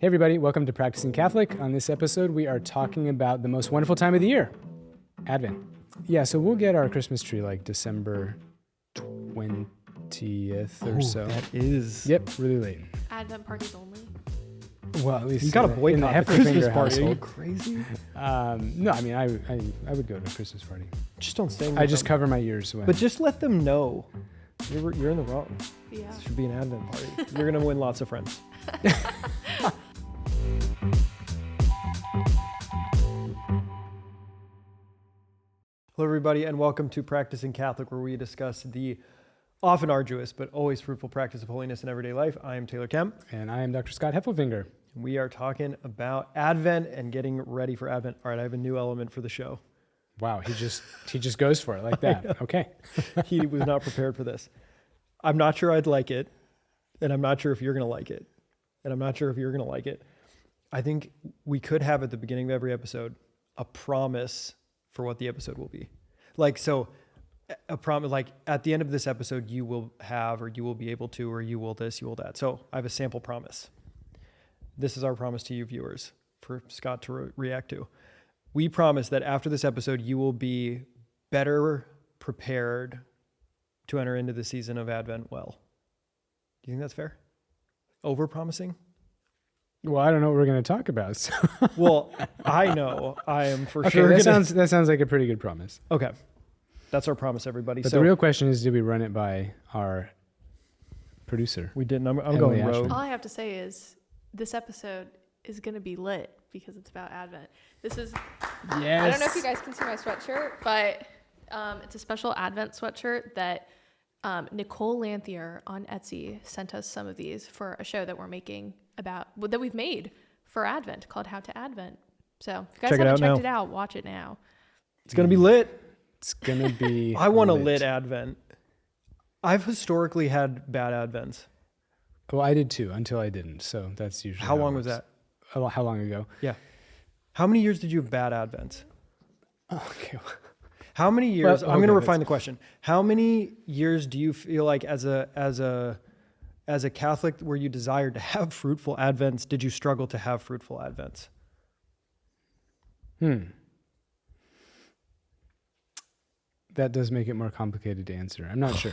Hey everybody, welcome to Practicing Catholic. On this episode, we are talking about the most wonderful time of the year, Advent. Yeah, so we'll get our Christmas tree like December 20th or so. That is. Yep, really late. Advent parties only. Well, at least You got to in the boycott the Christmas Heffelfinger party. Are you household. crazy? No, I mean, I would go to a Christmas party. Just don't sing. I just cover my ears when. But just let them know you're in the wrong. Yeah. This should be an Advent party. You're gonna win lots of friends. Hello, everybody, and welcome to Practicing Catholic, where we discuss the often arduous but always fruitful practice of holiness in everyday life. I am Taylor Kemp. And I am Dr. Scott Heffelfinger. We are talking about Advent and getting ready for Advent. All right, I have a new element for the show. Wow, he just goes for it like that. Okay. He was not prepared for this. I'm not sure I'd like it, and I'm not sure if you're going to like it, and I'm not sure if you're going to like it. I think we could have at the beginning of every episode a promise for what the episode will be. Like, so a promise, like at the end of this episode, you will have, or you will be able to, or you will this, you will that. So I have a sample promise. This is our promise to you viewers for Scott to react to. We promise that after this episode, you will be better prepared to enter into the season of Advent well. Do you think that's fair? Over-promising? Well, I don't know what we're going to talk about. So. Well, I know. I am for Okay, sure. that sounds like a pretty good promise. Okay. That's our promise, everybody. But So the real question is, did we run it by our producer? we didn't. I'm Emily going Ashman. rogue. All I have to say is this episode is going to be lit because it's about Advent. This is, Yes. I don't know if you guys can see my sweatshirt, but it's a special Advent sweatshirt that Nicole Lanthier on Etsy sent us some of these for a show that we're making that we've made for Advent called How to Advent. So if you guys Check it haven't out checked now. it out, watch it now. It's going to be lit. It's going to be I want a lit Advent. I've historically had bad Advents. Well, I did too, until I didn't. So that's usually How it long was works. that? How long ago? Yeah. How many years did you have bad Advents? Okay. How many years? Well, I'm going to okay, refine the question. How many years do you feel like as a Catholic where you desired to have fruitful Advents, did you struggle to have fruitful Advents? That does make it more complicated to answer. I'm not sure.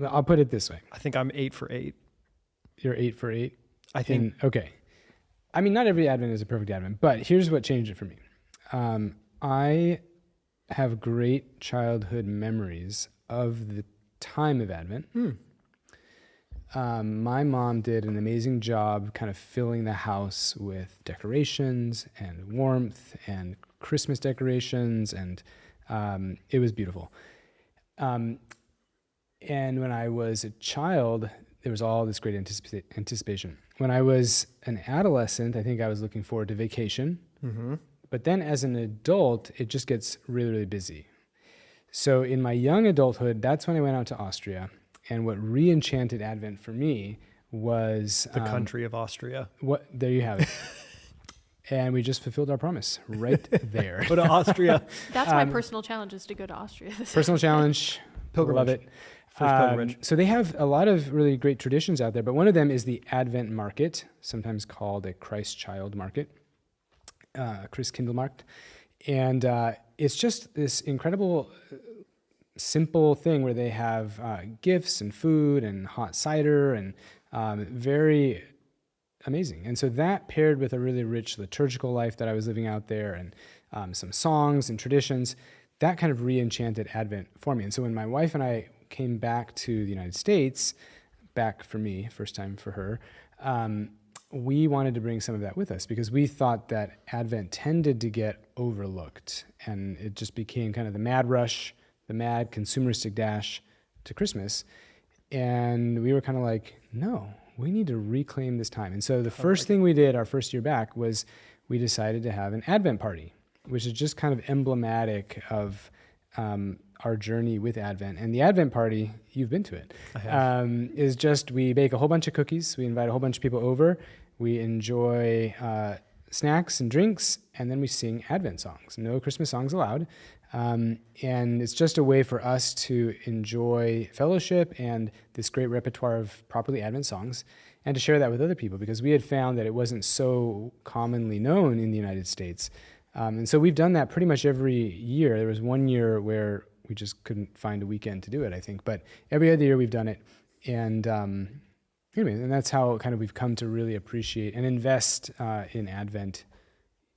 I'll put it this way. I think I'm 8 for 8. You're 8 for 8? I think. Okay. I mean, not every Advent is a perfect Advent, but here's what changed it for me. I have great childhood memories of the time of Advent. My mom did an amazing job kind of filling the house with decorations and warmth and Christmas decorations, and it was beautiful. And when I was a child, there was all this great anticipation. When I was an adolescent, I think I was looking forward to vacation. Mm-hmm. But then as an adult, it just gets really, really busy. So in my young adulthood, that's when I went out to Austria. And what re-enchanted Advent for me was... The country of Austria. There you have it. And we just fulfilled our promise right there. Go to Austria. That's my personal challenge, is to go to Austria. Personal challenge. Pilgrimage. Love it. First pilgrimage. So they have a lot of really great traditions out there, but one of them is the Advent Market, sometimes called a Christ Child Market, Christkindlmarkt. And it's just this incredible, simple thing where they have gifts and food and hot cider and very amazing. And so that paired with a really rich liturgical life that I was living out there and some songs and traditions, that kind of re-enchanted Advent for me. And so when my wife and I came back to the United States, back for me, first time for her, we wanted to bring some of that with us because we thought that Advent tended to get overlooked and it just became kind of the mad rush, the mad consumeristic dash to Christmas. And we were kind of like, no, we need to reclaim this time. And so the first thing we did our first year back was we decided to have an Advent party, which is just kind of emblematic of our journey with Advent. And the Advent party, you've been to it, is just we bake a whole bunch of cookies. We invite a whole bunch of people over. We enjoy snacks and drinks, and then we sing Advent songs. No Christmas songs allowed. And it's just a way for us to enjoy fellowship and this great repertoire of properly Advent songs. and to share that with other people, because we had found that it wasn't so commonly known in the United States. And so we've done that pretty much every year. There was one year where we just couldn't find a weekend to do it, I think. But every other year we've done it. And anyway, and that's how kind of we've come to really appreciate and invest in Advent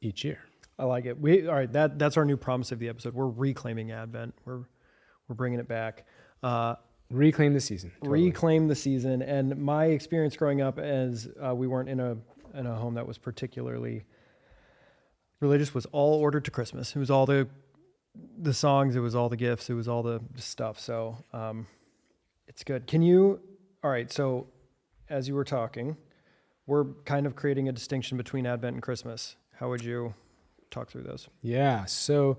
each year. I like it. All right, that's our new promise of the episode. We're reclaiming Advent. We're bringing it back. Reclaim the season. Totally. Reclaim the season. And my experience growing up, as we weren't in a home that was particularly religious, was all ordered to Christmas. It was all the songs, it was all the gifts, it was all the stuff. So it's good. All right, so as you were talking, we're kind of creating a distinction between Advent and Christmas. How would you talk through those? Yeah, so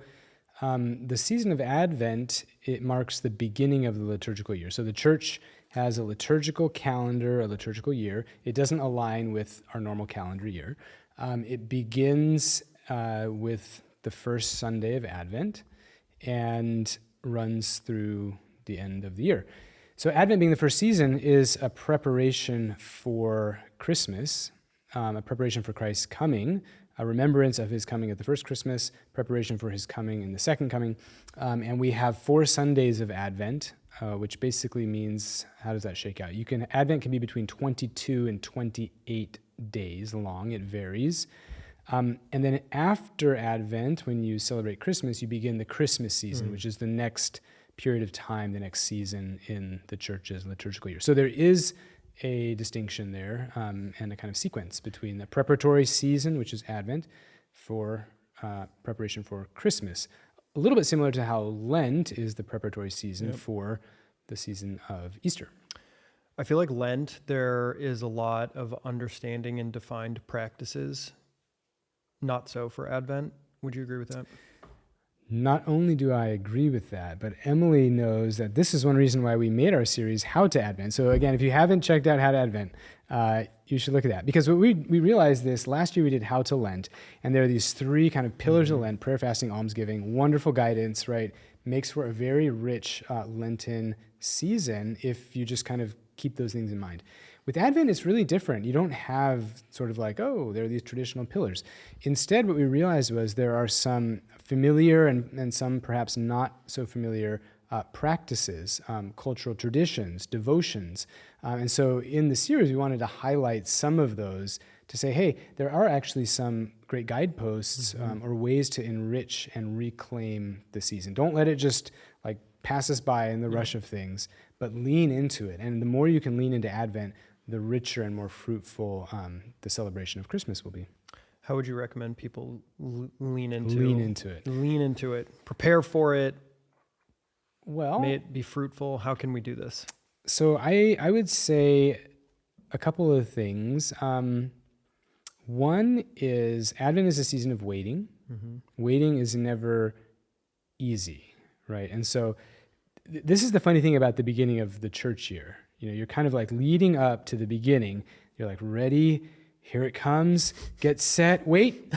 the season of Advent, it marks the beginning of the liturgical year. So the church has a liturgical calendar, a liturgical year. It doesn't align with our normal calendar year. It begins with the first Sunday of Advent and runs through the end of the year. So Advent being the first season is a preparation for Christmas, a preparation for Christ's coming, a remembrance of his coming at the first Christmas, preparation for his coming in the second coming. And we have 4 Sundays of Advent, which basically means, how does that shake out? Advent can be between 22 and 28 days long. It varies. And then after Advent, when you celebrate Christmas, you begin the Christmas season, which is the next period of time, the next season in the church's liturgical year. So there is a distinction there and a kind of sequence between the preparatory season, which is Advent, for preparation for Christmas. A little bit similar to how Lent is the preparatory season for the season of Easter. I feel like Lent, there is a lot of understanding and defined practices. Not so for Advent. Would you agree with that? Not only do I agree with that, but Emily knows that this is one reason why we made our series, How to Advent. So again, if you haven't checked out How to Advent, you should look at that. Because we realized this, last year we did How to Lent, and there are these 3 kind of pillars of Lent: prayer, fasting, almsgiving, wonderful guidance, right? Makes for a very rich Lenten season if you just kind of keep those things in mind. With Advent, it's really different. You don't have sort of like, oh, there are these traditional pillars. Instead, what we realized was there are some familiar and some perhaps not so familiar practices, cultural traditions, devotions. And so in the series, we wanted to highlight some of those to say, hey, there are actually some great guideposts or ways to enrich and reclaim the season. Don't let it just like pass us by in the rush of things, but lean into it. And the more you can lean into Advent, the richer and more fruitful the celebration of Christmas will be. How would you recommend people lean into it? Lean into it. Prepare for it. Well, may it be fruitful. How can we do this? So I would say a couple of things. One is Advent is a season of waiting. Waiting is never easy, right? And so this is the funny thing about the beginning of the church year. You know, you're kind of like leading up to the beginning. You're like, ready, here it comes, get set, wait.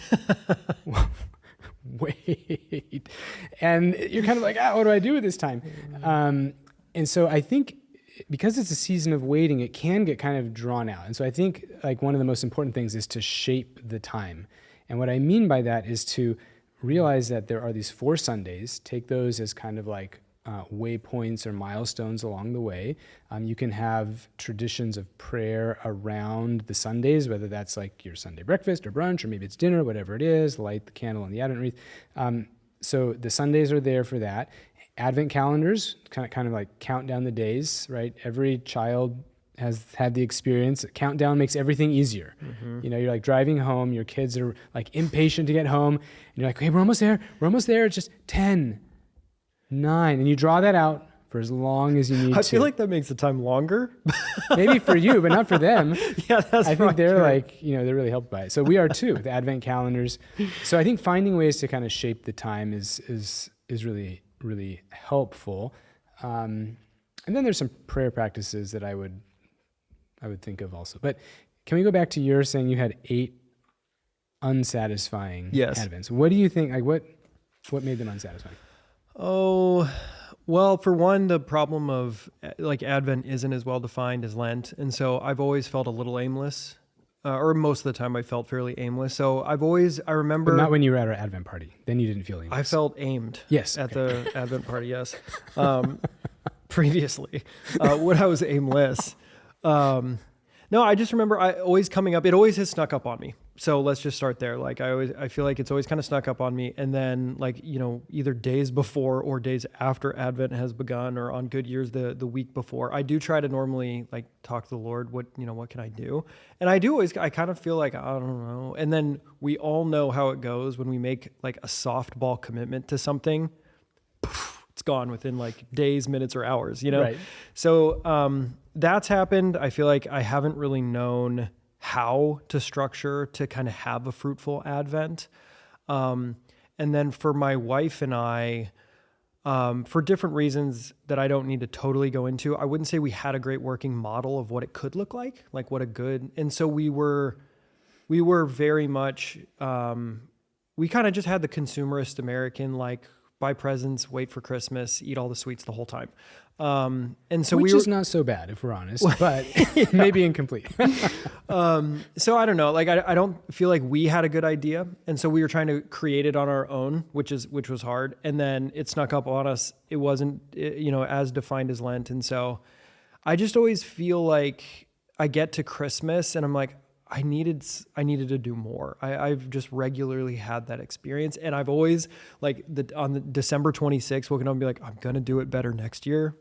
Wait. And you're kind of like, what do I do with this time? And so I think because it's a season of waiting, it can get kind of drawn out. And so I think like one of the most important things is to shape the time. And what I mean by that is to realize that there are these 4 Sundays, take those as kind of like waypoints or milestones along the way. You can have traditions of prayer around the Sundays, whether that's like your Sunday breakfast or brunch, or maybe it's dinner, whatever it is, light the candle and the Advent wreath. So the Sundays are there for that. Advent calendars kind of like count down the days, right? Every child has had the experience. Countdown makes everything easier. You know, you're like driving home, your kids are like impatient to get home, and you're like, hey, we're almost there. It's just 10, 9, and you draw that out for as long as you need to. I feel like that makes the time longer. Maybe for you, but not for them. Yeah, that's I think they're true. like, you know, they're really helped by it. So we are too, the Advent calendars. So I think finding ways to kind of shape the time is really, really helpful. And then there's some prayer practices that I would think of also. But can we go back to your saying you had 8 unsatisfying Advents? What do you think? Like what made them unsatisfying? Oh, Well, for one, the problem of like Advent isn't as well defined as Lent. And so I've always felt a little aimless, or most of the time I felt fairly aimless. So I remember. But not when you were at our Advent party. Then you didn't feel aimless. I felt aimed. Yes. At the Advent party, yes. Previously, when I was aimless. No, I just remember it always has snuck up on me. So let's just start there. Like I feel like it's always kind of snuck up on me. And then like, either days before or days after Advent has begun, or on good years, the week before, I do try to normally like talk to the Lord. What can I do? And I kind of feel like, I don't know. And then we all know how it goes when we make like a softball commitment to something. It's gone within like days, minutes, or hours, Right. So that's happened. I feel like I haven't really known how to structure to kind of have a fruitful Advent. And then for my wife and I, for different reasons that I don't need to totally go into, I wouldn't say we had a great working model of what it could look like what a good, and so we were very much, we kind of just had the consumerist American, like, buy presents, wait for Christmas, eat all the sweets the whole time. And so Which is not so bad if we're honest, but maybe incomplete. So I don't know, like, I don't feel like we had a good idea. And so we were trying to create it on our own, which was hard. And then it snuck up on us. It wasn't, as defined as Lent. And so I just always feel like I get to Christmas and I'm like, I needed to do more. I've just regularly had that experience. And I've always on the December 26th, woken up and be like, I'm going to do it better next year.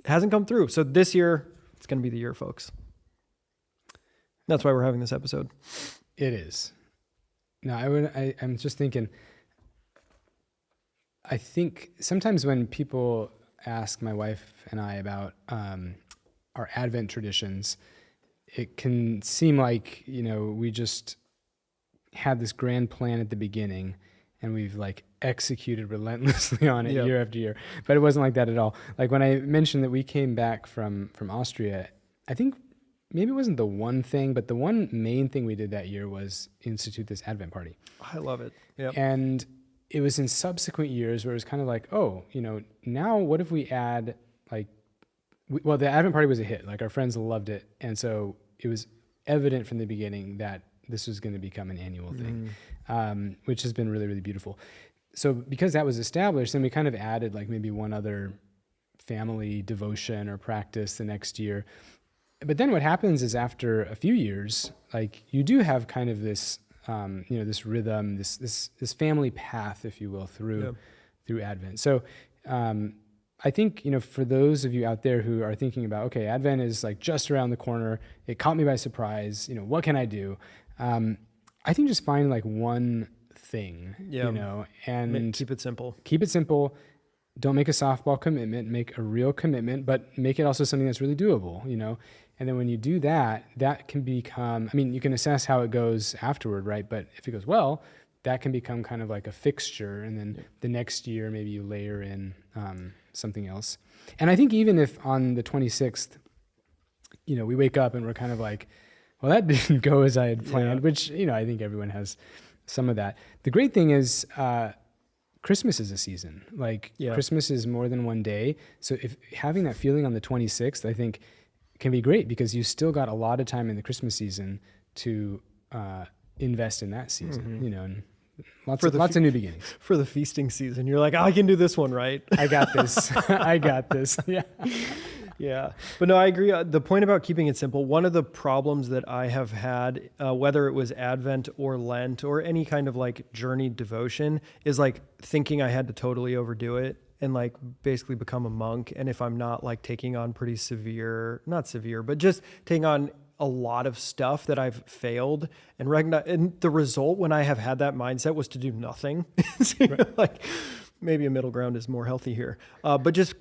It hasn't come through. So this year, it's going to be the year, folks. That's why we're having this episode. It is. No, I'm just thinking, I think sometimes when people ask my wife and I about our Advent traditions, it can seem like, we just had this grand plan at the beginning and we've like executed relentlessly on it year after year. But it wasn't like that at all. Like when I mentioned that we came back from Austria, I think maybe it wasn't the one thing, but the one main thing we did that year was institute this Advent party. I love it. Yeah. And it was in subsequent years where it was kind of like, now what if we add the Advent party was a hit. Like our friends loved it. And so it was evident from the beginning that this was going to become an annual thing, which has been really, really beautiful. So because that was established, then we kind of added like maybe one other family devotion or practice the next year. But then what happens is after a few years, like you do have kind of this, this rhythm, this family path, if you will, through Advent. So, I think, for those of you out there who are thinking about, okay, Advent is like just around the corner. It caught me by surprise. What can I do? I think just find like one thing, and keep it simple. Keep it simple. Don't make a softball commitment, make a real commitment, but make it also something that's really doable, And then when you do that, that can become, you can assess how it goes afterward, right? But if it goes well, that can become kind of like a fixture. And then the next year, maybe you layer in something else. And I think even if on the 26th, we wake up and we're kind of like, well, that didn't go as I had planned, which, I think everyone has some of that. The great thing is Christmas is a season. Christmas is more than one day. So if having that feeling on the 26th, I think can be great because you still got a lot of time in the Christmas season to invest in that season, and lots of new beginnings. For the feasting season, you're like, I can do this one, right? I got this. I got this. Yeah. Yeah. But no, I agree. The point about keeping it simple, one of the problems that I have had, whether it was Advent or Lent or any kind of like journey devotion, is like thinking I had to totally overdo it and like basically become a monk. And if I'm not like taking on pretty not severe, but just taking on a lot of stuff that I've failed and recognize, and the result when I have had that mindset was to do nothing. So, like maybe a middle ground is more healthy here. But just,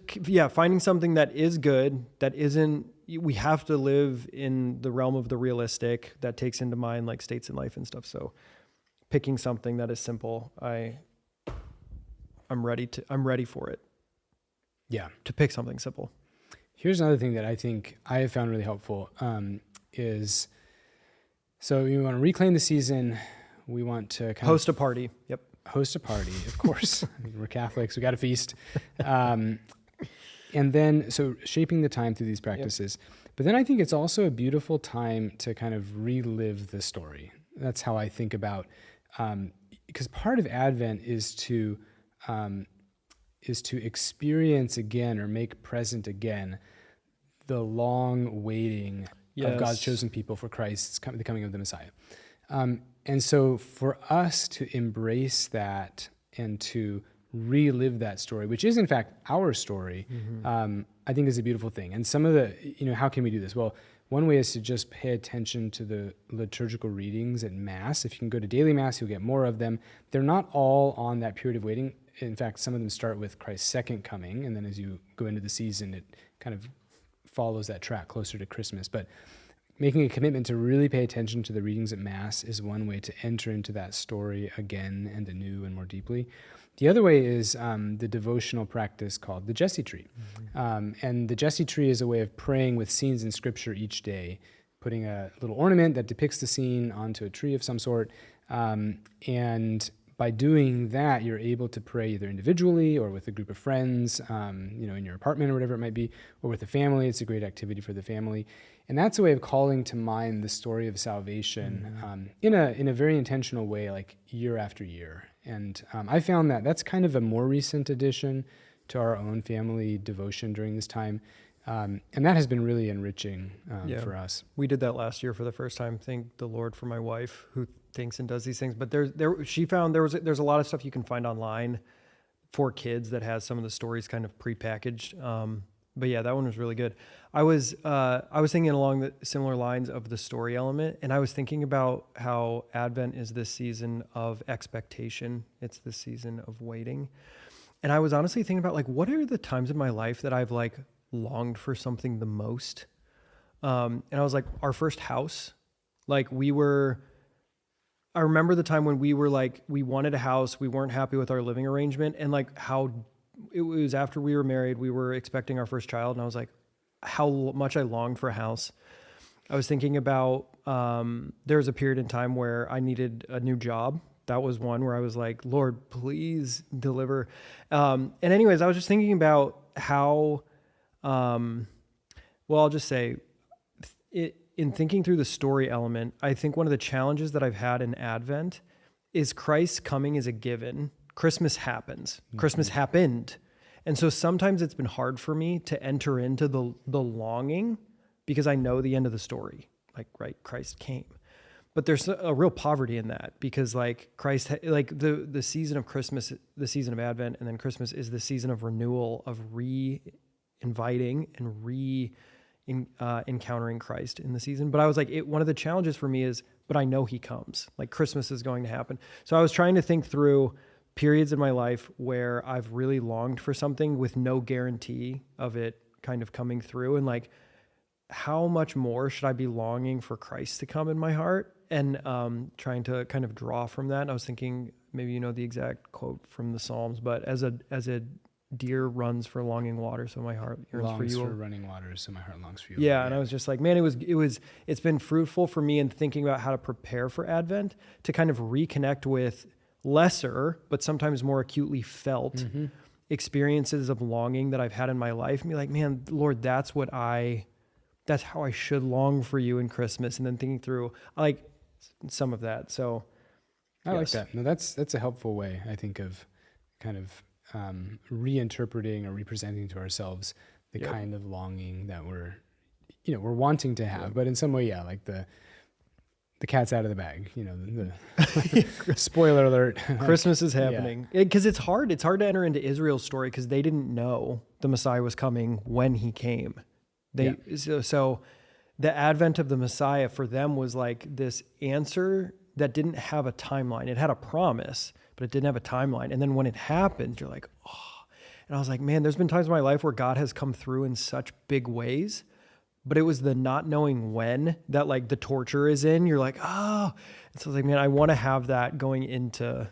finding something that is good, that isn't, we have to live in the realm of the realistic that takes into mind like states in life and stuff. So picking something that is simple, I'm ready for it. Yeah. To pick something simple. Here's another thing that I think I have found really helpful, so we want to reclaim the season. We want to host a party. Yep. host a party, of course. I mean, we're Catholics, we got to feast. And then, so shaping the time through these practices. But then I think it's also a beautiful time to kind of relive the story. That's how I think about, because part of Advent is to experience again or make present again the long waiting of God's chosen people for Christ's the coming of the Messiah. And so for us to embrace that and to relive that story, which is in fact our story, I think is a beautiful thing. And some of the, how can we do this? Well, one way is to just pay attention to the liturgical readings at Mass. If you can go to daily Mass, you'll get more of them. They're not all on that period of waiting. In fact, some of them start with Christ's second coming, and then as you go into the season, it kind of follows that track closer to Christmas. But making a commitment to really pay attention to the readings at Mass is one way to enter into that story again and anew and more deeply. The other way is the devotional practice called the Jesse Tree. And the Jesse Tree is a way of praying with scenes in Scripture each day, putting a little ornament that depicts the scene onto a tree of some sort. And by doing that, you're able to pray either individually or with a group of friends, in your apartment or whatever it might be, or with a family. It's a great activity for the family. And that's a way of calling to mind the story of salvation in a very intentional way, like year after year. And I found that that's kind of a more recent addition to our own family devotion during this time. And that has been really enriching for us. We did that last year for the first time. Thank the Lord for my wife who thinks and does these things. But she found there's a lot of stuff you can find online for kids that has some of the stories kind of prepackaged. But yeah, that one was really good. I was thinking along the similar lines of the story element, and I was thinking about how Advent is this season of expectation. It's this season of waiting. And I was honestly thinking about what are the times in my life that I've longed for something the most? And I was our first house, I remember the time when we were we wanted a house, we weren't happy with our living arrangement, and how it was after we were married, we were expecting our first child, and I was how much I longed for a house. I was thinking about, there was a period in time where I needed a new job. That was one where I was Lord, please deliver. And anyways, I was just thinking about how, I'll just say in thinking through the story element, I think one of the challenges that I've had in Advent is Christ's coming is a given. Christmas happens. Christmas happened. And so sometimes it's been hard for me to enter into the longing because I know the end of the story. Christ came. But there's a real poverty in that because Christ, the season of Christmas, the season of Advent, and then Christmas is the season of renewal, of re-inviting and encountering Christ in the season. But I was one of the challenges for me is, but I know he comes. Christmas is going to happen. So I was trying to think through periods in my life where I've really longed for something with no guarantee of it kind of coming through. And how much more should I be longing for Christ to come in my heart? And trying to kind of draw from that. And I was thinking, maybe the exact quote from the Psalms, but as a deer runs for longing water, so my heart yearns for you. Longs for running waters, so my heart longs for you. Yeah, and I was just man, it's been fruitful for me in thinking about how to prepare for Advent, to kind of reconnect with lesser, but sometimes more acutely felt experiences of longing that I've had in my life, and be man, Lord, that's how I should long for you in Christmas. And then thinking through some of that. So I like that. No, that's a helpful way, I think, of kind of reinterpreting or representing to ourselves the kind of longing that we're wanting to have, but in some way, the cat's out of the bag, the spoiler alert. Christmas is happening. Because it's hard to enter into Israel's story because they didn't know the Messiah was coming when he came. So the advent of the Messiah for them was this answer that didn't have a timeline. It had a promise, but it didn't have a timeline. And then when it happened, you're oh. And I was man, there's been times in my life where God has come through in such big ways, but it was the not knowing when that the torture is in. You're oh. And so I was man, I want to have that going into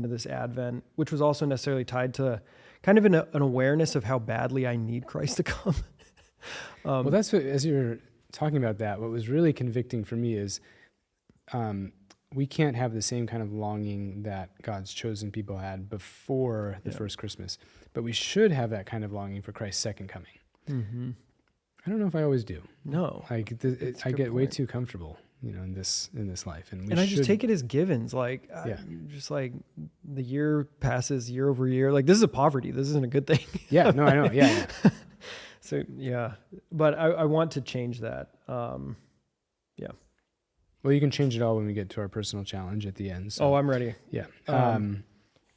this Advent, which was also necessarily tied to kind of an awareness of how badly I need Christ to come. Well, that's what, as you're talking about that, what was really convicting for me is we can't have the same kind of longing that God's chosen people had before the first Christmas, but we should have that kind of longing for Christ's second coming. Mm-hmm. I don't know if I always do. No, Like I get way too comfortable, in this life, and I just take it as givens. Like, Yeah. just like the year passes year over year. Like, this is a poverty. This isn't a good thing. Yeah, no, I know. Yeah. So yeah, but I want to change that. Yeah. Well, you can change it all when we get to our personal challenge at the end. So. Oh, I'm ready. Yeah.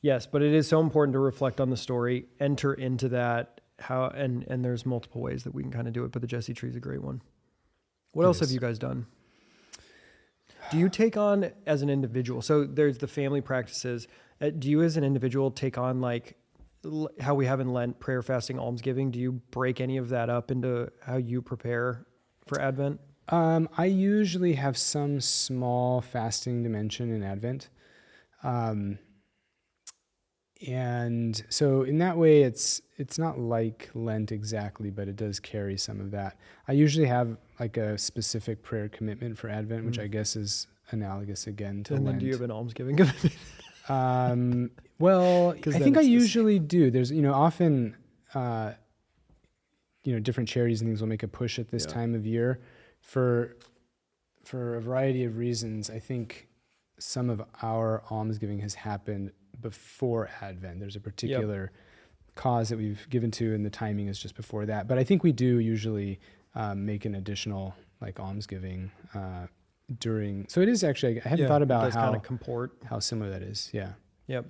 Yes, but it is so important to reflect on the story, enter into that, and there's multiple ways that we can kind of do it, but the Jesse tree is a great one. What else have you guys done? Do you take on as an individual? So there's the family practices. Do you as an individual take on like how we have in Lent, prayer, fasting, almsgiving? Do you break any of that up into how you prepare for Advent? I usually have some small fasting dimension in Advent. And so in that way, it's not like Lent exactly, but it does carry some of that. I usually have like a specific prayer commitment for Advent, which I guess is analogous again to And Lent. then do you have an almsgiving commitment? Well, I think I usually do. There's, often, different charities and things will make a push at this time of year for a variety of reasons. I think some of our almsgiving has happened before Advent. There's a particular cause that we've given to, and the timing is just before that. But I think we do usually make an additional like almsgiving during. So it is actually. I hadn't thought about how kind of comport, how similar that is. Yeah. Yep.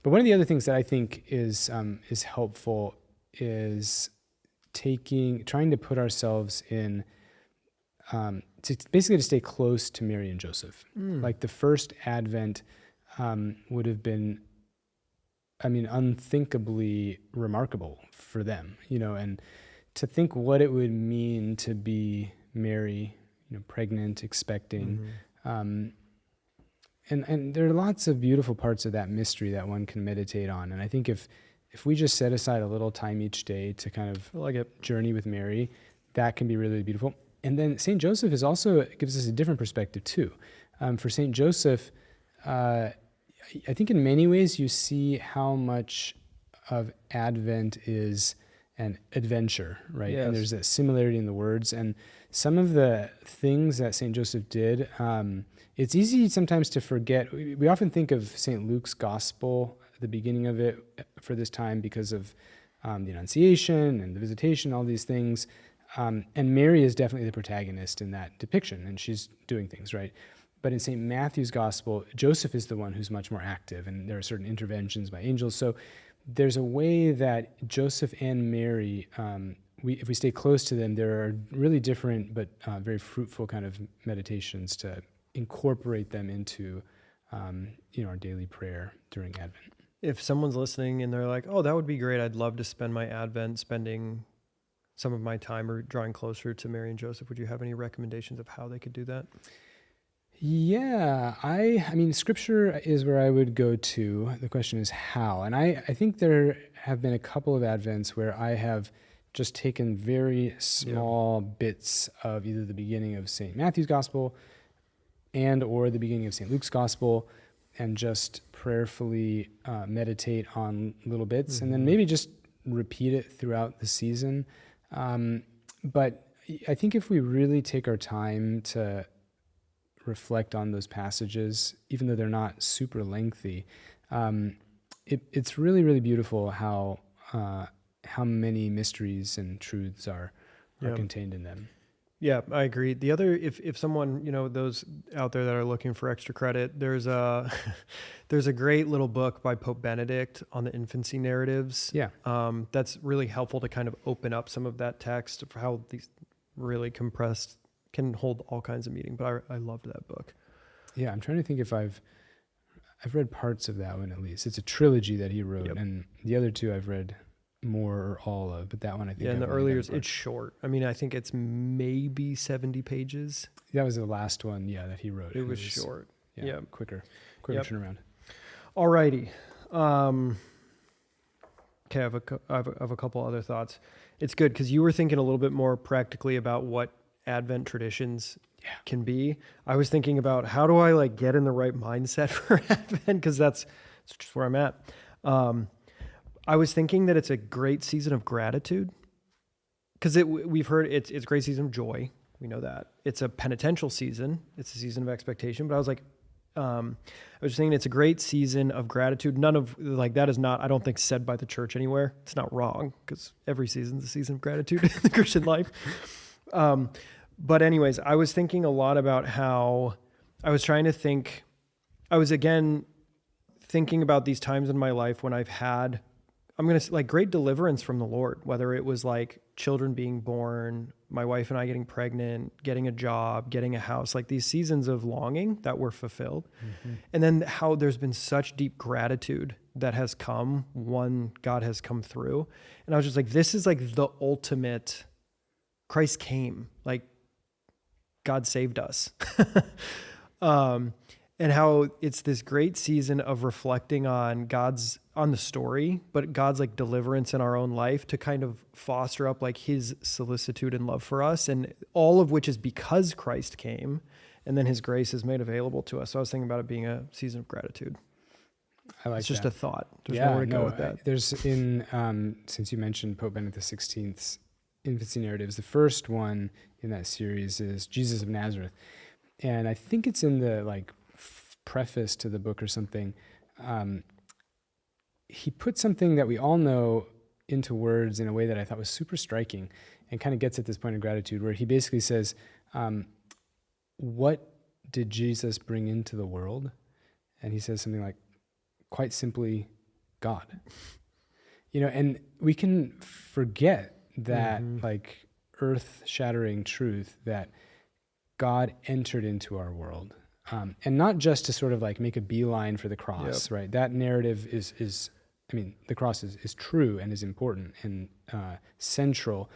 But one of the other things that I think is helpful is trying to put ourselves in. To stay close to Mary and Joseph. Like the first Advent would have been, unthinkably remarkable for them, and to think what it would mean to be Mary, pregnant, expecting. And there are lots of beautiful parts of that mystery that one can meditate on. And I think if we just set aside a little time each day to kind of journey with Mary, that can be really beautiful. And then St. Joseph gives us a different perspective too. For St. Joseph, I think in many ways you see how much of Advent is an adventure, right? Yes. And there's that similarity in the words. And some of the things that St. Joseph did, it's easy sometimes to forget. We often think of St. Luke's gospel at the beginning of it for this time because of the Annunciation and the Visitation, all these things. And Mary is definitely the protagonist in that depiction, and she's doing things, right? But in St. Matthew's gospel, Joseph is the one who's much more active, and there are certain interventions by angels. So there's a way that Joseph and Mary, if we stay close to them, there are really different but very fruitful kind of meditations to incorporate them into our daily prayer during Advent. If someone's listening and they're like, oh, that would be great, I'd love to spend my Advent spending some of my time or drawing closer to Mary and Joseph, would you have any recommendations of how they could do that? Yeah, I mean, Scripture is where I would go to. The question is how. And I think there have been a couple of Advents where I have just taken very small bits of either the beginning of St. Matthew's Gospel or the beginning of St. Luke's Gospel and just prayerfully meditate on little bits and then maybe just repeat it throughout the season. But I think if we really take our time to reflect on those passages, even though they're not super lengthy, it's really, really beautiful how many mysteries and truths are contained in them. Yeah, I agree. The other, if someone, those out there that are looking for extra credit, there's a great little book by Pope Benedict on the infancy narratives. Yeah. That's really helpful to kind of open up some of that text for how these really compressed can hold all kinds of meaning. But I loved that book. Yeah, I'm trying to think if I've read parts of that one at least. It's a trilogy that he wrote, and the other two I've read more or all of, but that one I think. Yeah, in the earlier, it's short. I mean, I think it's maybe 70 pages. That was the last one, that he wrote. It was short. Yeah, quicker turnaround. Alrighty. Okay, I have a couple other thoughts. It's good because you were thinking a little bit more practically about what Advent traditions can be. I was thinking about how do I like get in the right mindset for Advent, because that's just where I'm at. I was thinking that it's a great season of gratitude, because we've heard it's a great season of joy. We know that. It's a penitential season. It's a season of expectation. But I was like, I was saying it's a great season of gratitude. None of like that is not, I don't think, said by the church anywhere. It's not wrong, because every season is a season of gratitude in the Christian life. But anyways, I was thinking a lot about how I was trying to think, I was again thinking about these times in my life when I've had, I'm going to like great deliverance from the Lord, whether it was like children being born, my wife and I getting pregnant, getting a job, getting a house, like these seasons of longing that were fulfilled. Mm-hmm. And then how there's been such deep gratitude that has come when God has come through. And I was just like, this is like the ultimate, Christ came, like God saved us. And how it's this great season of reflecting on on the story, but God's like deliverance in our own life to kind of foster up like his solicitude and love for us. And all of which is because Christ came, and then his grace is made available to us. So I was thinking about it being a season of gratitude. I like it's just that. a thought. There's nowhere to go with that. There's since you mentioned Pope Benedict XVI's infancy narratives, the first one in that series is Jesus of Nazareth. And I think it's in the like preface to the book or something. He put something that we all know into words in a way that I thought was super striking and kind of gets at this point of gratitude, where he basically says, what did Jesus bring into the world? And he says something like, quite simply, God. And we can forget that like earth-shattering truth that God entered into our world. And not just to sort of like make a beeline for the cross, right? That narrative is the cross is true and is important and central,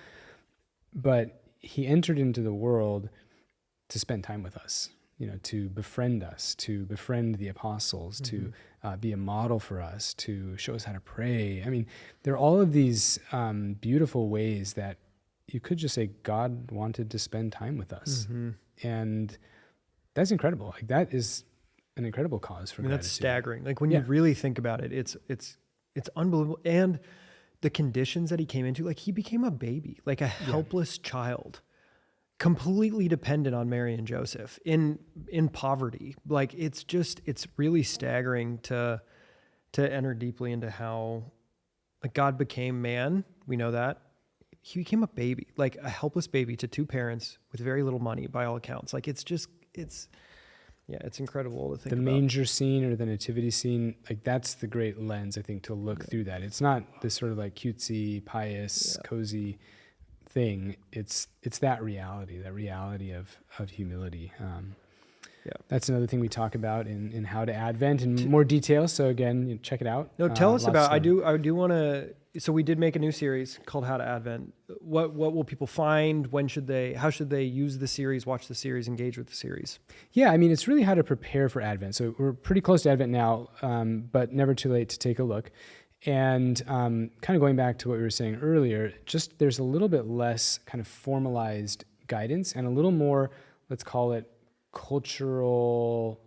but he entered into the world to spend time with us, to befriend us, to befriend the apostles, to be a model for us, to show us how to pray. There are all of these beautiful ways that you could just say God wanted to spend time with us. And that's incredible. Like that is an incredible cause for gratitude. That's staggering. Like when you really think about it, it's unbelievable. And the conditions that he came into, like he became a baby, like a helpless child, completely dependent on Mary and Joseph in poverty. Like it's really staggering to enter deeply into how like God became man. We know that. He became a baby, like a helpless baby to two parents with very little money by all accounts. Like it's incredible to think about. The manger scene or the nativity scene, like that's the great lens, I think, to look through that. It's not this sort of like cutesy, pious, cozy thing. It's that reality of humility. That's another thing we talk about in How to Advent in more detail. So again, check it out. No, tell us about, I do want to, so we did make a new series called How to Advent. What will people find? How should they use the series, watch the series, engage with the series? Yeah, it's really how to prepare for Advent. So we're pretty close to Advent now, but never too late to take a look. And kind of going back to what we were saying earlier, just there's a little bit less kind of formalized guidance and a little more, let's call it, cultural,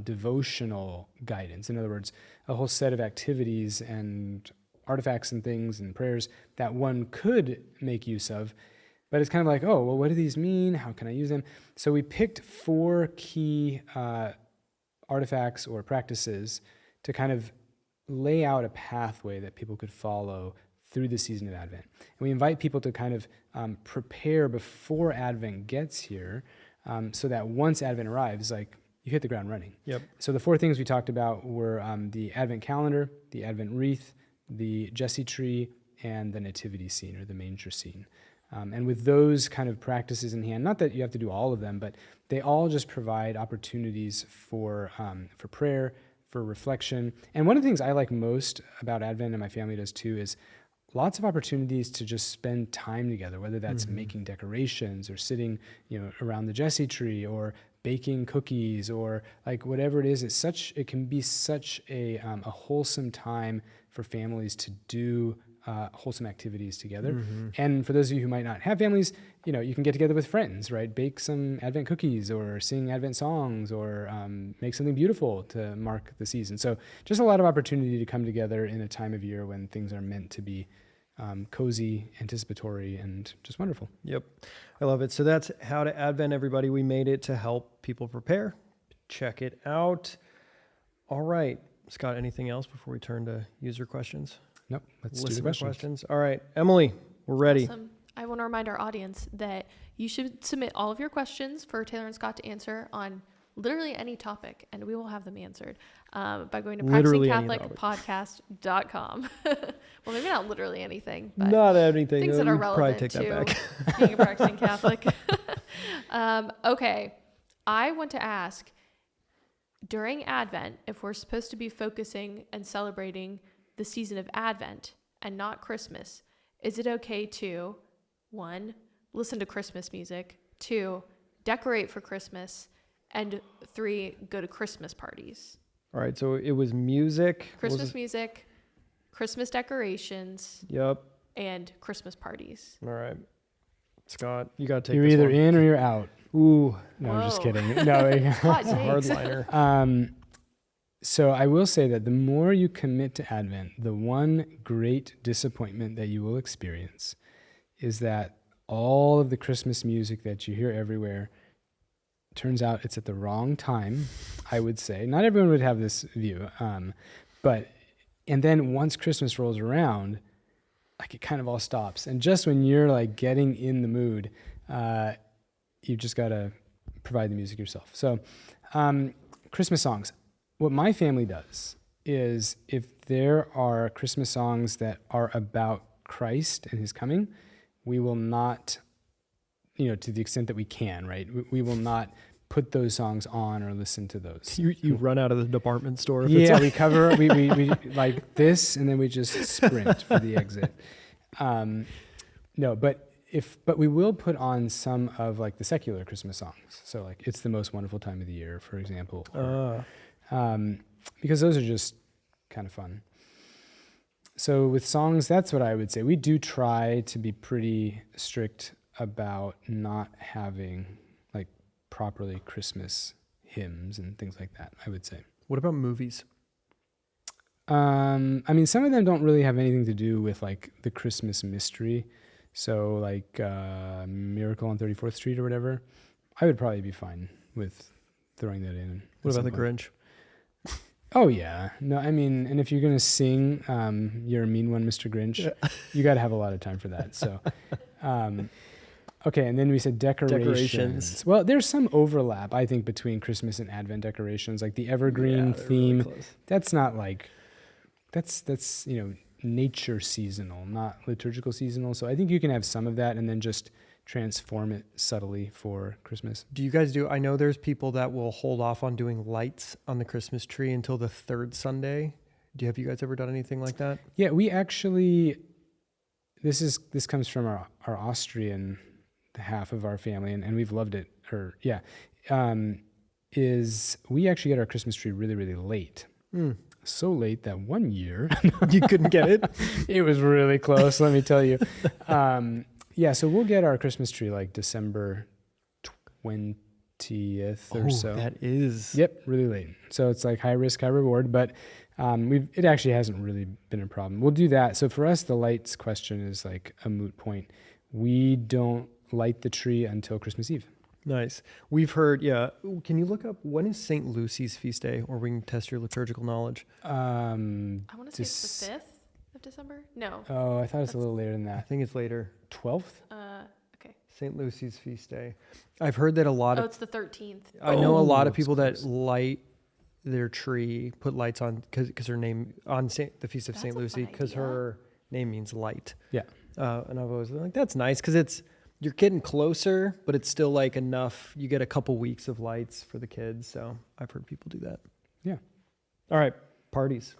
devotional guidance. In other words, a whole set of activities and artifacts and things and prayers that one could make use of, but it's kind of like, oh, well, what do these mean? How can I use them? So we picked 4 key artifacts or practices to kind of lay out a pathway that people could follow through the season of Advent. And we invite people to kind of prepare before Advent gets here, so that once Advent arrives, like you hit the ground running. Yep. So the 4 things we talked about were the Advent calendar, the Advent wreath, the Jesse tree, and the nativity scene or the manger scene. And with those kind of practices in hand, not that you have to do all of them, but they all just provide opportunities for prayer, for reflection. And one of the things I like most about Advent, and my family does too, is lots of opportunities to just spend time together, whether that's making decorations or sitting, around the Jesse tree or baking cookies or like whatever it is. It can be such a wholesome time for families to do wholesome activities together. And for those of you who might not have families, you can get together with friends, right? Bake some Advent cookies or sing Advent songs or make something beautiful to mark the season. So just a lot of opportunity to come together in a time of year when things are meant to be cozy, anticipatory, and just wonderful. Yep. I love it. So that's How to Advent, everybody. We made it to help people prepare. Check it out. All right. Scott, anything else before we turn to user questions? Nope. Let's do the Listener questions. All right. Emily, we're ready. Awesome. I want to remind our audience that you should submit all of your questions for Taylor and Scott to answer on literally any topic, and we will have them answered by going to Literally any topic. practicingcatholicpodcast.com. Well, maybe not literally anything, but Not anything. things that are We'd probably relevant take that to back. being a practicing Catholic. Okay. I want to ask, during Advent, if we're supposed to be focusing and celebrating the season of Advent and not Christmas, is it okay to, 1, listen to Christmas music, 2, decorate for Christmas, and 3, go to Christmas parties? All right. So it was music. Christmas music, Christmas decorations, Yep. and Christmas parties. All right. Scott, you got to take You're this either one. in or you're out. Ooh. No, I'm just Whoa. kidding. No. Hot It's a takes. hardliner. So I will say that the more you commit to Advent, the one great disappointment that you will experience is that all of the Christmas music that you hear everywhere turns out it's at the wrong time, I would say. Not everyone would have this view. And then once Christmas rolls around, like it kind of all stops. And just when you're like getting in the mood, you just got to provide the music yourself. So Christmas songs. What my family does is if there are Christmas songs that are about Christ and his coming, we will not, to the extent that we can, right? We will not put those songs on or listen to those. You run out of the department store. If Yeah, it's we cover, we like this, and then we just sprint for the exit. No, but we will put on some of like the secular Christmas songs. So like It's the Most Wonderful Time of the Year, for example. Because those are just kind of fun. So with songs, that's what I would say. We do try to be pretty strict about not having like properly Christmas hymns and things like that, I would say. What about movies? I mean, some of them don't really have anything to do with like the Christmas mystery. So like Miracle on 34th Street or whatever, I would probably be fine with throwing that in. What about The Grinch? Oh yeah. No, I mean, and if you're going to sing You're a Mean One, Mr. Grinch, you got to have a lot of time for that. So, okay. And then we said decorations. Well, there's some overlap, I think, between Christmas and Advent decorations, like the evergreen theme. Really that's not like, that's, nature seasonal, not liturgical seasonal. So I think you can have some of that and then just transform it subtly for Christmas. Do you guys do? I know there's people that will hold off on doing lights on the Christmas tree until the third Sunday. Have you guys ever done anything like that? Yeah, we actually, this comes from our Austrian half of our family, and we've loved it. Is we actually get our Christmas tree really, really late. So late that one year you couldn't get it. It was really close, let me tell you. Yeah, so we'll get our Christmas tree like December 20th or so. That is. Yep, really late. So it's like high risk, high reward, but it actually hasn't really been a problem. We'll do that. So for us, the lights question is like a moot point. We don't light the tree until Christmas Eve. Nice. We've heard, yeah. Can you look up when is St. Lucy's feast day, or we can test your liturgical knowledge? I want to say it's the 5th of December. No. Oh, I thought it's a little later than I that. think it's later. 12th? Okay. St. Lucy's feast day. I've heard that a lot of... it's the 13th. I know a lot of it's people close. that light their tree, put lights on, because her name, on the feast of That's St. a Lucy, fun because idea. her name means light. Yeah. And I've always been like, that's nice, because you're getting closer, but it's still like enough. You get a couple weeks of lights for the kids. So I've heard people do that. Yeah. All right. Parties.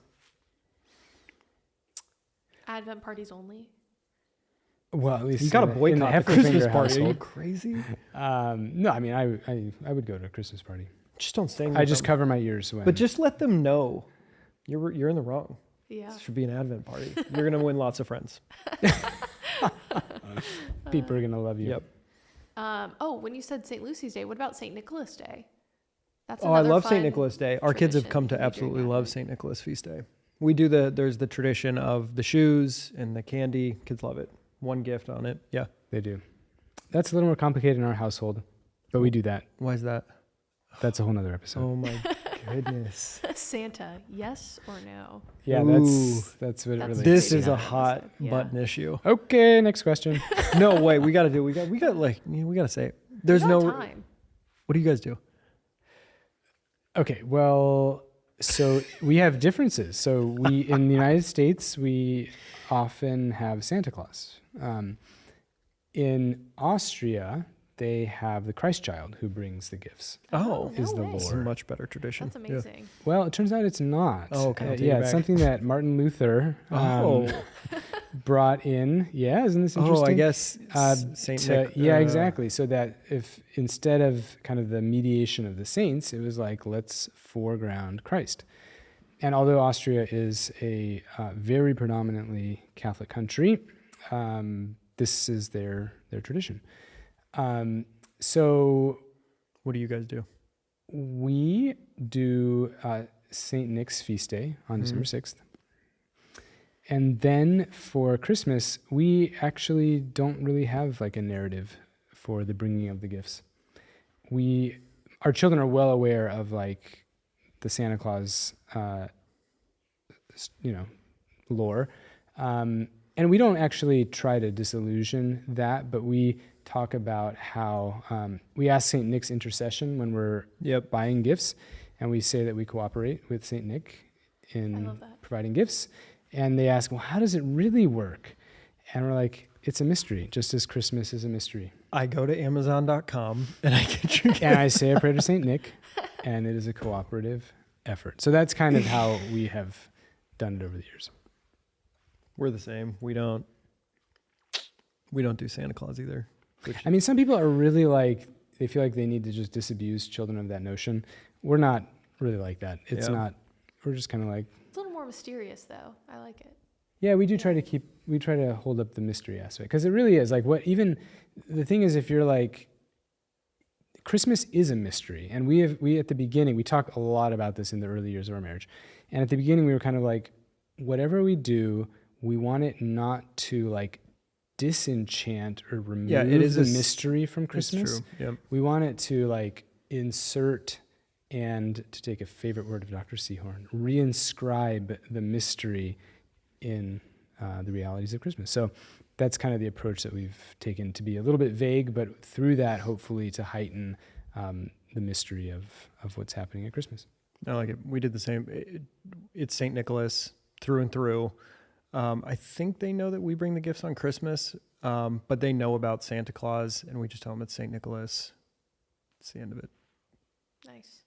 Advent parties only. Well, at least You got to in the boycott the Christmas Heffelfinger party. Are you household. crazy? No, I mean, I would go to a Christmas party. Just don't sing. I with just them. cover my ears when. But just let them know you're in the wrong. Yeah. This should be an Advent party. You're going to win lots of friends. People are gonna love you. Yep. When you said St. Lucy's Day, what about St. Nicholas Day? That's Oh, I another love St. fun Nicholas Day. Our kids have tradition come to we do during absolutely love Advent. St. Nicholas feast day. We do there's the tradition of the shoes and the candy. Kids love it. One gift on it. Yeah. They do. That's a little more complicated in our household, but we do that. Why is that? That's a whole nother episode. Oh my goodness. Santa, yes or no? Yeah, Ooh. that's what it That's really This maybe is a another hot episode. Yeah. button issue. Okay, next question. No, wait, we got to say it. There's We got no time. What do you guys do? Okay, well, so we have differences. So we in the United States, we often have Santa Claus. In Austria, they have the Christ child who brings the gifts. Oh, no is the way. It's a lore. much better tradition. That's Yeah. amazing. Well, it turns out it's not. Oh, okay, I'll take it yeah, it's back. something that Martin Luther brought in. Yeah, isn't this interesting? Oh, I guess Saint to- Nick. yeah, exactly. So that if instead of kind of the mediation of the saints, it was like, let's foreground Christ. And although Austria is a very predominantly Catholic country, this is their tradition. So What do you guys do? we do St. Nick's feast day on December 6th. And then for Christmas, we actually don't really have like a narrative for the bringing of the gifts. Our children are well aware of like the Santa Claus, lore. And we don't actually try to disillusion that, but we talk about how we ask St. Nick's intercession when we're buying gifts, and we say that we cooperate with St. Nick I in love that. providing gifts. And they ask, well, how does it really work? And we're like, it's a mystery, just as Christmas is a mystery. I go to Amazon.com and I get you. And I say a prayer to St. Nick, and it is a cooperative effort. So that's kind of how we have done it over the years. We're the same. We don't do Santa Claus either. I mean, some people are really like, they feel like they need to just disabuse children of that notion. We're not really like that. It's not, we're just kind of like, It's a little more mysterious, though. I like it. yeah, we try to hold up the mystery aspect, because it really is like even the thing is, if you're like, Christmas is a mystery. And we at the beginning, we talk a lot about this in the early years of our marriage. And at the beginning we were kind of like, whatever we do, we want it not to like disenchant or remove the mystery from Christmas. It's true. Yep. We want it to like insert, and to take a favorite word of Dr. Seahorn, reinscribe the mystery in the realities of Christmas. So that's kind of the approach that we've taken, to be a little bit vague, but through that, hopefully to heighten the mystery of what's happening at Christmas. I like it. We did the same. It's St. Nicholas through and through. I think they know that we bring the gifts on Christmas, but they know about Santa Claus, and we just tell them it's St. Nicholas. It's the end of it. Nice.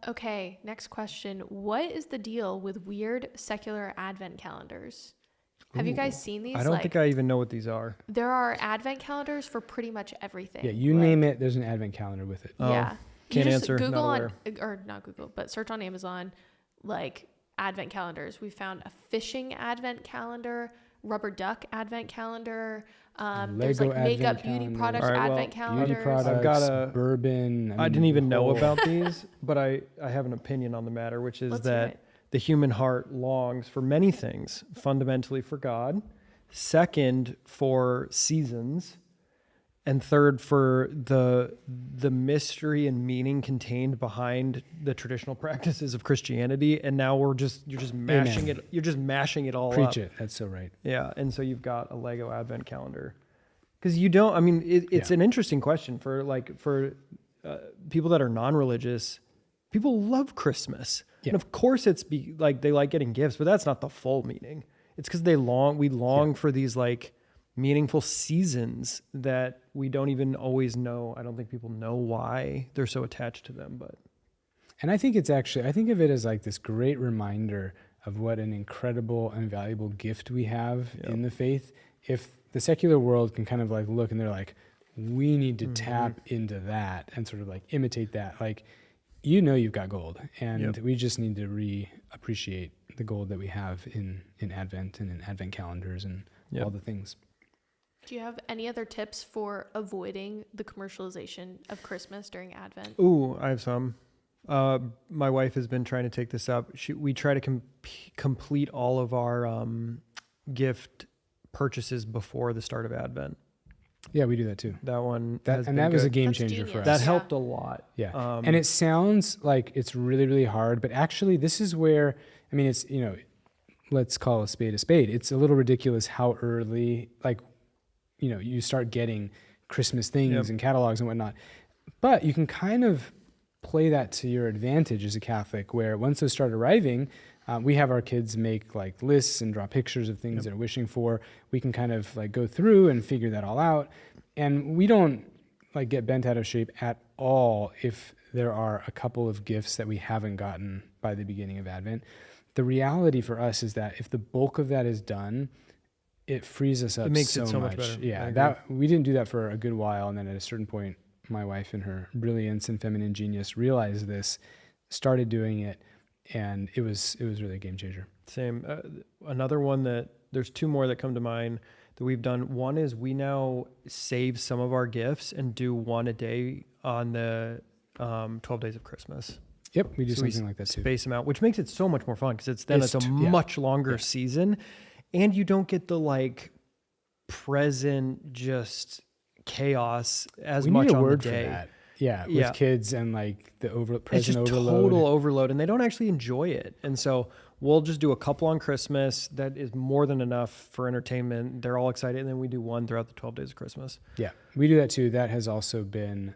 Okay, next question. What is the deal with weird secular advent calendars? Have you guys seen these? I don't think I even know what these are. There are advent calendars for pretty much everything. Yeah, you name it, there's an advent calendar with it. Yeah. Can't You just answer, Google not on, or not Google, but search on Amazon, like advent calendars. We found a fishing advent calendar, rubber duck advent calendar. There's Lego like makeup advent beauty calendar. products All right, well, advent calendars. Beauty products, I've got bourbon. I didn't even know about these, but I have an opinion on the matter, which is Let's hear that it. the human heart longs for many things, fundamentally for God, second for seasons, and third for the mystery and meaning contained behind the traditional practices of Christianity. And now you're just mashing Amen. You're just mashing it all up. Preach it. That's so right. Yeah, and so you've got a Lego advent calendar, because you don't. I mean, it's an interesting question for people that are non-religious. People love Christmas, and of course it's they like getting gifts, but that's not the full meaning. It's because we long for these like meaningful seasons that we don't even always know. I don't think people know why they're so attached to them, but. And I think I think of it as like this great reminder of what an incredible and valuable gift we have in the faith. If the secular world can kind of like look and they're like, we need to tap into that and sort of like imitate that. Like you know you've got gold, and Yep. we just need to appreciate the gold that we have in Advent and in Advent calendars and Yep. all the things. Do you have any other tips for avoiding the commercialization of Christmas during Advent? Ooh, I have some. My wife has been trying to take this up. We try to complete all of our gift purchases before the start of Advent. Yeah, we do that too. That one That has and been that was a good. game That's changer genius. for us. That Yeah. helped a lot. Yeah. And it sounds like it's really, really hard, but actually this is where, I mean, it's, let's call a spade a spade. It's a little ridiculous how early, like, you start getting Christmas things Yep. and catalogs and whatnot. But you can kind of play that to your advantage as a Catholic, where once those start arriving, we have our kids make like lists and draw pictures of things Yep. they're wishing for. We can kind of like go through and figure that all out. And we don't like get bent out of shape at all if there are a couple of gifts that we haven't gotten by the beginning of Advent. The reality for us is that if the bulk of that is done, it frees us up. It makes so it so much. much better. I Yeah, agree. that we didn't do that for a good while, and then at a certain point, my wife, in her brilliance and feminine genius, realized this, started doing it, and it was really a game changer. Same. Another one there's two more that come to mind that we've done. One is we now save some of our gifts and do one a day on the 12 days of Christmas. Yep, we do So we something like that too. Space them out, which makes it so much more fun because it's a Yeah. much longer Yeah. season, and you don't get the like present just chaos as We much need a on word the for day. that. Yeah, Yeah. with kids and like the It's present just overload. total overload, and they don't actually enjoy it. And so we'll just do a couple on Christmas. That is more than enough for entertainment. They're all excited, and then we do one throughout the 12 days of Christmas. Yeah, we do that too. That has also been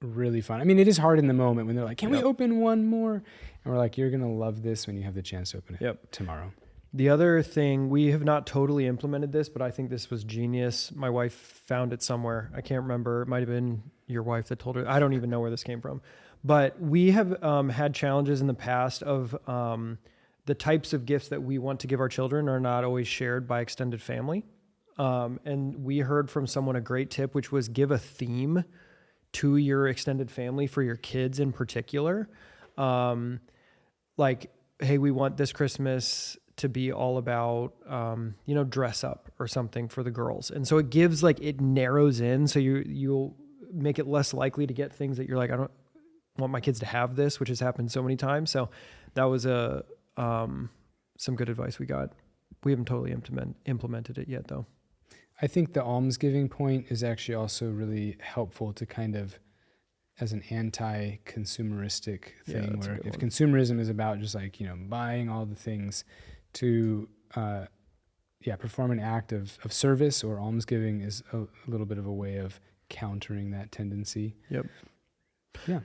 really fun. I mean, it is hard in the moment when they're like, "Can we Yep. open one more?" And we're like, "You're gonna love this when you have the chance to open it Yep. tomorrow." The other thing, we have not totally implemented this, but I think this was genius. My wife found it somewhere. I can't remember. It might have been your wife that told her. I don't even know where this came from. But we have had challenges in the past of the types of gifts that we want to give our children are not always shared by extended family. And we heard from someone a great tip, which was give a theme to your extended family for your kids in particular. Like, hey, we want this Christmas to be all about, dress up or something for the girls. And so it gives it narrows in. So you'll make it less likely to get things that you're like, I don't want my kids to have this, which has happened so many times. So that was some good advice we got. We haven't totally implemented it yet though. I think the almsgiving point is actually also really helpful to kind of as an anti-consumeristic Yeah, thing, that's a where good if one. consumerism is about just buying all the things to perform an act of service, or almsgiving is a little bit of a way of countering that tendency. Yep. Yeah.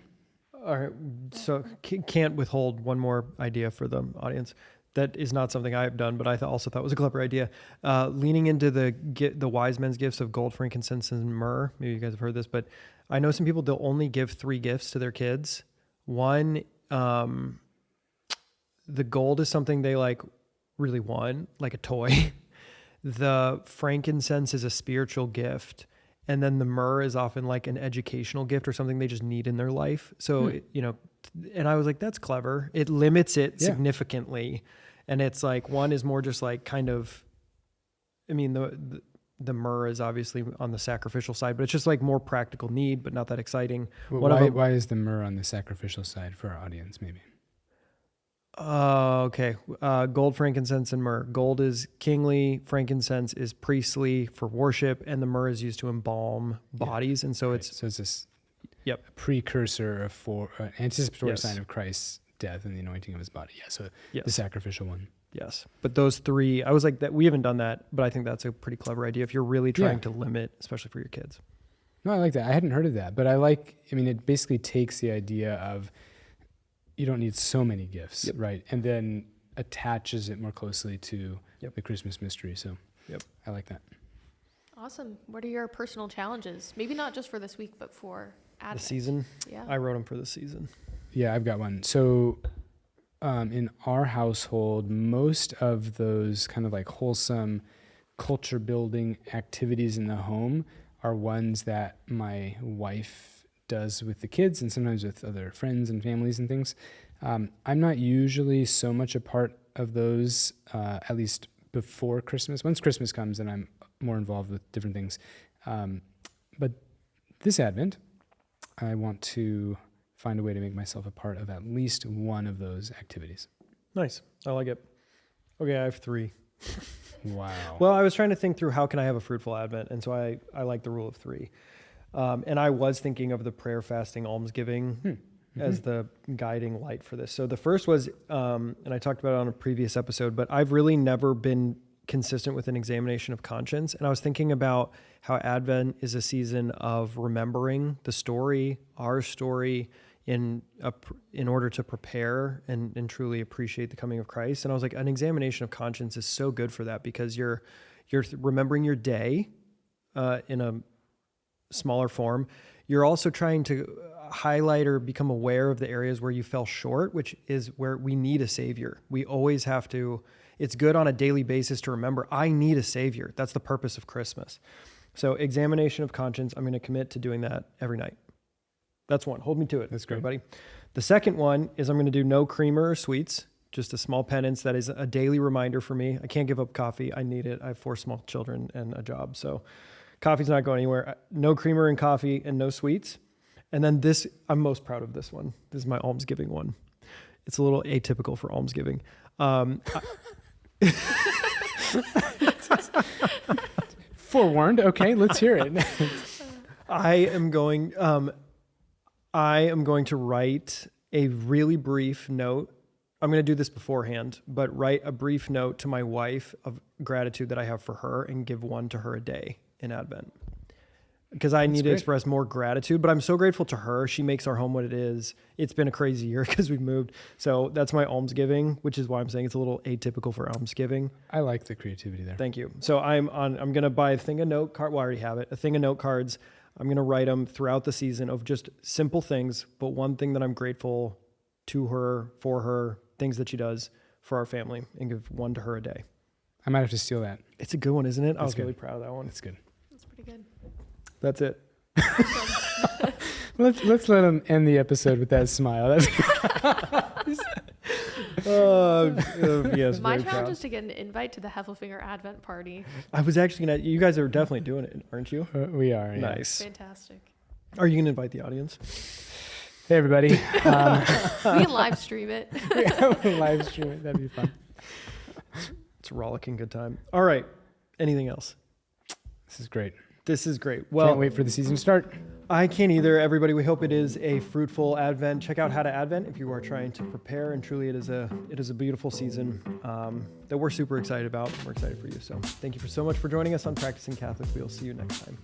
All right. So can't withhold one more idea for the audience. That is not something I've done, but I also thought was a clever idea. Leaning into the wise men's gifts of gold, frankincense, and myrrh. Maybe you guys have heard this, but I know some people, they'll only give 3 gifts to their kids. One, the gold is something they really want, like a toy. The frankincense is a spiritual gift. And then the myrrh is often like an educational gift or something they just need in their life. So, and I was like, that's clever. It limits it significantly. And it's one is more just the myrrh is obviously on the sacrificial side, but it's just more practical need, but not that exciting. Why is the myrrh on the sacrificial side for our audience, maybe? Okay. Gold, frankincense, and myrrh. Gold is kingly, frankincense is priestly for worship, and the myrrh is used to embalm bodies. And so it's this Yep. precursor for an anticipatory Yes. sign of Christ's death and the anointing of his body. Yeah, so Yes. the sacrificial one. Yes. But those 3, I was like, that we haven't done that, but I think that's a pretty clever idea if you're really trying to limit, especially for your kids. No, I like that. I hadn't heard of that, but it basically takes the idea of you don't need so many gifts, right? And then attaches it more closely to the Christmas mystery. So I like that. Awesome. What are your personal challenges? Maybe not just for this week, but for Advent. The season? Yeah. I wrote them for the season. Yeah, I've got one. So in our household, most of those kind of wholesome culture building activities in the home are ones that my wife does with the kids and sometimes with other friends and families and things. I'm not usually so much a part of those, at least before Christmas. Once Christmas comes, then I'm more involved with different things. But this Advent, I want to find a way to make myself a part of at least one of those activities. Nice. I like it. Okay, I have 3. Wow. Well, I was trying to think through how can I have a fruitful Advent, and so I like the rule of 3. And I was thinking of the prayer, fasting, almsgiving as the guiding light for this. So the first was, and I talked about it on a previous episode, but I've really never been consistent with an examination of conscience. And I was thinking about how Advent is a season of remembering the story, our story, in order to prepare and truly appreciate the coming of Christ. And I was like, an examination of conscience is so good for that, because you're remembering your day in a smaller form. You're also trying to highlight or become aware of the areas where you fell short, which is where we need a savior. We always have to. It's good on a daily basis to remember, I need a savior. That's the purpose of Christmas. So examination of conscience, I'm going to commit to doing that every night. That's one. Hold me to it. That's great. Everybody. The second one is I'm going to do no creamer or sweets, just a small penance that is a daily reminder for me. I can't give up coffee. I need it. I have 4 small children and a job. So coffee's not going anywhere. No creamer in coffee and no sweets. And then this, I'm most proud of this one. This is my almsgiving one. It's a little atypical for almsgiving. Forewarned. Okay, let's hear it. I am going to write a really brief note. I'm going to do this beforehand, but write a brief note to my wife of gratitude that I have for her and give one to her a day in Advent. Because I need to express more gratitude, but I'm so grateful to her. She makes our home what it is. It's been a crazy year because we've moved. So that's my almsgiving, which is why I'm saying it's a little atypical for almsgiving. I like the creativity there. Thank you. So I'm going to buy a thing of note card. Well, I already have it. A thing of note cards. I'm going to write them throughout the season of just simple things, but one thing that I'm grateful to her, for her, things that she does for our family, and give one to her a day. I might have to steal that. It's a good one, isn't it? I was good. really proud of that one. It's good. That's pretty good. That's it. Let's let him end the episode with that smile. That's Yes, My very challenge proud. is to get an invite to the Heffelfinger Advent party. I was actually going to, you guys are definitely doing it, aren't you? we are. Yeah. Nice. Fantastic. Are you going to invite the audience? Hey everybody. We can live stream it. Live stream it. That'd be fun. It's a rollicking good time. All right. Anything else? This is great. This is great. Well, Can't wait for the season to start. I can't either. Everybody, we hope it is a fruitful Advent. Check out How to Advent if you are trying to prepare. And truly, it is a beautiful season that we're super excited about. We're excited for you. So thank you so much for joining us on Practicing Catholic. We'll see you next time.